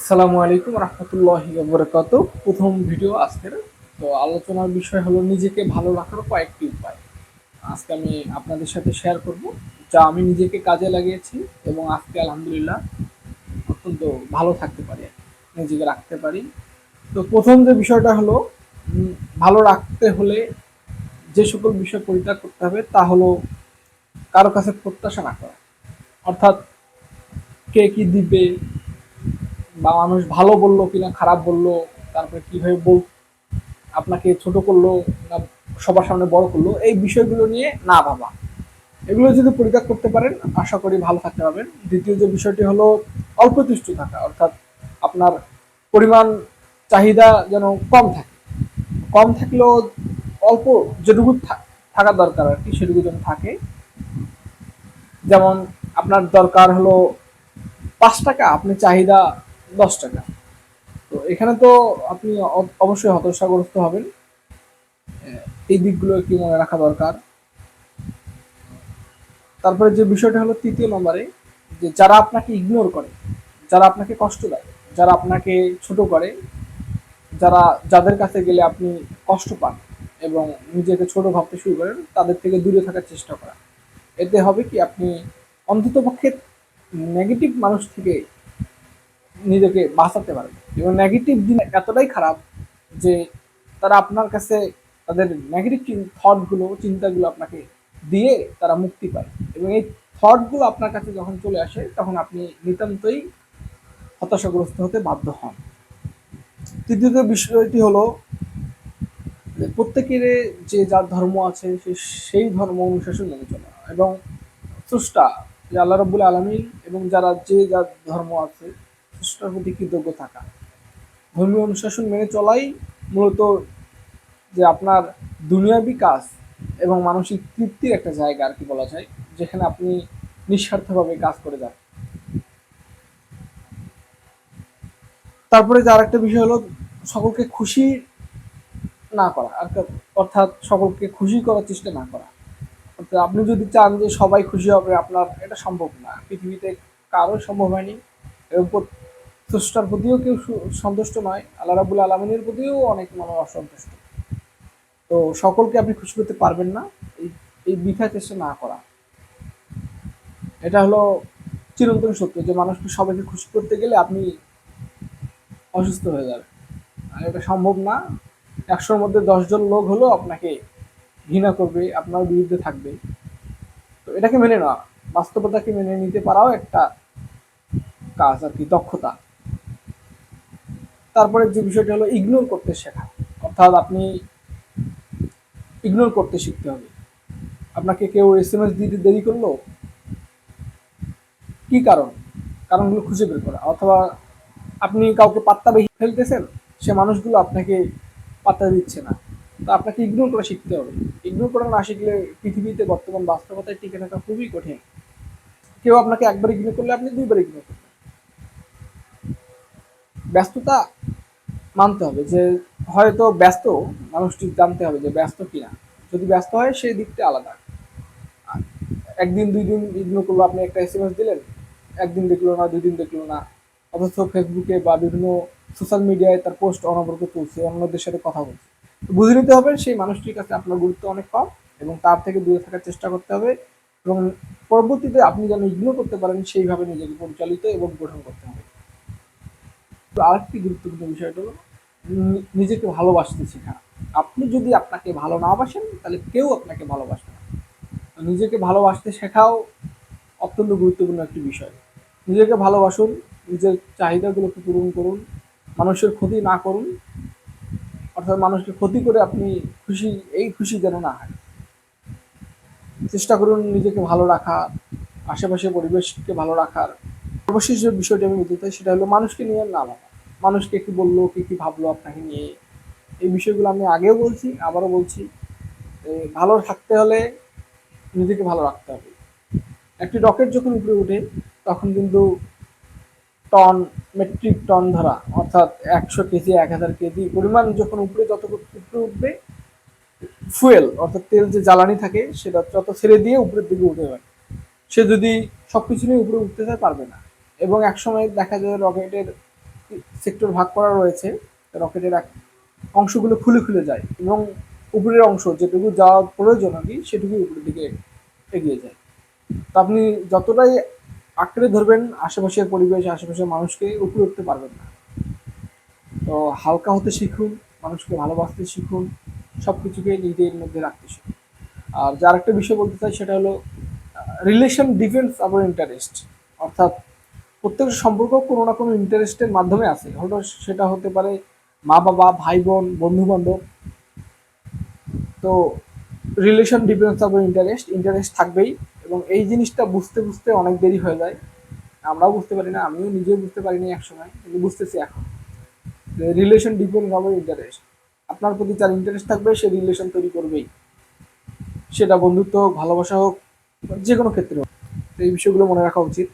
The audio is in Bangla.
আসসালামু আলাইকুম রহমতুল্লাহি ওয়া বারাকাতুহু। প্রথম ভিডিও আজকের। তো আলোচনার বিষয় হলো নিজেকে ভালো রাখার কয়েকটি উপায়। আজকে আমি আপনাদের সাথে শেয়ার করব, যা আমি নিজেকে কাজে লাগিয়েছি এবং আজকে আলহামদুলিল্লাহ অত্যন্ত ভালো থাকতে পারি, নিজেকে রাখতে পারি। তো প্রথম যে বিষয়টা হলো, ভালো রাখতে হলে যে সকল বিষয় পরিত্যাগ করতে হবে তা হলো কারো কাছে প্রত্যাশা না করা। অর্থাৎ কে কি দিবে, বা মানুষ ভালো বললো কিনা খারাপ বললো, তারপরে কিভাবে আপনাকে ছোট করলো না সবার সামনে বড় করলো, এই বিষয়গুলো নিয়ে না ভাবা। এগুলো যদি পরিত্যাগ করতে পারেন আশা করি ভালো থাকতে পারবেন। দ্বিতীয় যে বিষয়টি হলো অল্প তুষ্ট থাকা, অর্থাৎ আপনার পরিমাণ চাহিদা যেন কম থাকে, কম থাকলেও অল্প যেটুকু থাকা দরকার আর কি সেটুকু যেন থাকে। যেমন আপনার দরকার হলো 5 টাকা, আপনি চাহিদা 10 টাকা। তো এখানে তো আপনি অবশ্যই হতাশাগ্রস্ত হবেন। এই দিকগুলো একটু মনে রাখা দরকার। তারপরে যে বিষয়টা হলো তৃতীয় নম্বরে, যে যারা আপনাকে ইগনোর করে, যারা আপনাকে কষ্ট দেয়, যারা আপনাকে ছোট করে, যাদের কাছে গেলে আপনি কষ্ট পান এবং নিজেকে ছোট ভাবতে শুরু করেন, তাদের থেকে দূরে থাকার চেষ্টা করা। এতে হবে কি, আপনি অন্ততপক্ষে নেগেটিভ মানুষ থেকে নিজেকে বাঁচাতে পারেন। এবং নেগেটিভ দিন এতটাই খারাপ যে তারা আপনার কাছে তাদের নেগেটিভ থটগুলো, চিন্তাগুলো আপনাকে দিয়ে তারা মুক্তি পায়। এবং এই থটগুলো আপনার কাছে যখন চলে আসে তখন আপনি নিতান্তই হতাশাগ্রস্ত হতে বাধ্য হন। তৃতীয়ত বিষয়টি হলো যে প্রত্যেকের যে যার ধর্ম আছে সেই ধর্ম অনুশাসন মেনে চলা, এবং স্রষ্টা যে আল্লাহ রাব্বুল আলামিন এবং যে যার ধর্ম আছে স্রষ্টার প্রতি কৃতজ্ঞ থাকা, ধর্মীয় অনুশাসন মেনে চলাই মূলত যে আপনার দুনিয়াবি কাজ এবং মানসিক তৃপ্তির একটা জায়গা আর কি বলা যায়, যেখানে আপনি নিঃস্বার্থভাবে কাজ করে যান। তারপরে যে আরেকটা বিষয় হলো সকলকে খুশি না করা, অর্থাৎ সকলকে খুশি করার চেষ্টা না করা। অর্থাৎ আপনি যদি চান যে সবাই খুশি হবে, আপনার এটা সম্ভব না, পৃথিবীতে কারো সম্ভব হয়নি। এবং স্রষ্টার প্রতিও কেউ সন্তুষ্ট নয়, আল্লাহ রাব্বুল আলামিনের প্রতিও অনেক মানুষ অসন্তুষ্ট। তো সকলকে আপনি খুশি করতে পারবেন না, এই এই বৃথা চেষ্টা না করা। এটা হলো চিরন্তন সত্য যে মানুষকে সবাইকে খুশি করতে গেলে আপনি অসুস্থ হয়ে যাবেন, আর এটা সম্ভব না। 100-র মধ্যে 10 জন লোক হলেও আপনাকে ঘৃণা করবে, আপনার বিরুদ্ধে থাকবে। তো এটাকে মেনে নেওয়া, বাস্তবতাকে মেনে নিতে পারাও একটা কাজ আর কি, দক্ষতা। তারপরে যে বিষয়টা হলো ইগনোর করতে শেখা, অর্থাৎ আপনি ইগনোর করতে শিখতে হবে। আপনাকে কেউ এসএমএস দিতে দেরি করলো, কি কারণ, কারণগুলো খুঁজে বের করা। অথবা আপনি কাউকে পাত্তা বেশি ফেলতেছেন, সে মানুষগুলো আপনাকে পাত্তা দিচ্ছে না, তো আপনাকে ইগনোর করা শিখতে হবে। ইগনোর করা না শিখলে পৃথিবীতে বর্তমান বাস্তবতায় টিকে থাকা খুবই কঠিন। কেউ আপনাকে একবার ইগনোর করলে আপনি 2বার ইগনোর করবেন। ব্যস্ততা মানতে হবে যে হয়তো ব্যস্ত, মানুষটি জানতে হবে যে ব্যস্ত কিনা। যদি ব্যস্ত হয় সেই দিকটা আলাদা। একদিন 2 দিন ইগনোর করলো, আপনি একটা এসএমএস দিলেন, একদিন দেখলো না, 2 দিন দেখলো না, অথচ ফেসবুকে বা বিভিন্ন সোশ্যাল মিডিয়ায় তার পোস্ট অনবরত তুলছে, অন্যদের সাথে কথা বলছে। বুঝে নিতে হবে সেই মানুষটির কাছে আপনার গুরুত্ব অনেক কম, এবং তার থেকে দূরে থাকার চেষ্টা করতে হবে। এবং পরবর্তীতে আপনি যেন ইগনোর করতে পারেন সেইভাবে নিজেকে পরিচালিত এবং গঠন করতে হবে। তো আরেকটি গুরুত্বপূর্ণ বিষয় হলো নিজেকে ভালোবাসতে শেখা। আপনি যদি আপনাকে ভালো না বাসেন তাহলে কেউ আপনাকে ভালোবাসবে না। নিজেকে ভালোবাসতে শেখাও অত্যন্ত গুরুত্বপূর্ণ একটি বিষয়। নিজেকে ভালোবাসুন, নিজের চাহিদাগুলোকে পূরণ করুন, মানুষের ক্ষতি না করুন। অর্থাৎ মানুষকে ক্ষতি করে আপনি খুশি, এই খুশি যেন না হয়। চেষ্টা করুন নিজেকে ভালো রাখা, আশেপাশের পরিবেশকে ভালো রাখার। সর্বশেষ যে বিষয়টি আমি বলতে চাই সেটা হলো মানুষকে নিয়ে না ভাবা। মানুষকে কি বললো, কি ভাবলো আপনাকে নিয়ে, এই বিষয়গুলো আমি আগেও বলছি, আবারও বলছি। ভালো থাকতে হলে নিজেকে ভালো রাখতে হবে। একটি রকেট যখন উপরে ওঠে তখন কিন্তু টন, মেট্রিক টন ধরা, অর্থাৎ 100 কেজি, 1000 কেজি পরিমাণ যখন উপরে যত উপরে উঠবে, ফুয়েল অর্থাৎ তেল যে জ্বালানি থাকে সেটা যত ছেড়ে দিয়ে উপরের দিকে উঠে যাবে। সে যদি সবকিছু নিয়ে উপরে উঠতে চায় পারবে না। এবং একসময় দেখা যায় রকেটের সেক্টর ভাগ করা রয়েছে, রকেটের অংশগুলো খুলে খুলে যায় এবং উপরের অংশ যেটুকু যাওয়ার প্রয়োজন আর কি সেটুকুই উপরের দিকে এগিয়ে যায়। তো আপনি যতটাই আঁকড়ে ধরবেন আশেপাশের পরিবেশ, আশেপাশের মানুষকে, উপরে উঠতে পারবেন না। তো হালকা হতে শিখুন, মানুষকে ভালোবাসতে শিখুন, সব কিছুকে নিজের মধ্যে রাখতে শিখুন। আর যার একটা বিষয় বলতে চাই সেটা হলো রিলেশন ডিপেন্ডস আবার ইন্টারেস্ট, অর্থাৎ প্রত্যেকটা সম্পর্ক কোনো না কোনো ইন্টারেস্টের মাধ্যমে আছে, হয়তো সেটা হতে পারে মা বাবা, ভাই বোন, বন্ধু বান্ধব। তো রিলেশন ডিপেন্ডস আবার ইন্টারেস্ট, ইন্টারেস্ট থাকবেই। এবং এই জিনিসটা বুঝতে বুঝতে অনেক দেরি হয়ে যায়, আমরাও বুঝতে পারি না, আমিও নিজেও বুঝতে পারিনি এক সময়, কিন্তু বুঝতেছি এখন। রিলেশন ডিপেন্ডস আবার ইন্টারেস্ট, আপনার প্রতি যার ইন্টারেস্ট থাকবে সে রিলেশন তৈরি করবেই, সেটা বন্ধুত্ব হোক, ভালোবাসা হোক, যে কোনো ক্ষেত্রে হোক। তো এই বিষয়গুলো মনে রাখা উচিত।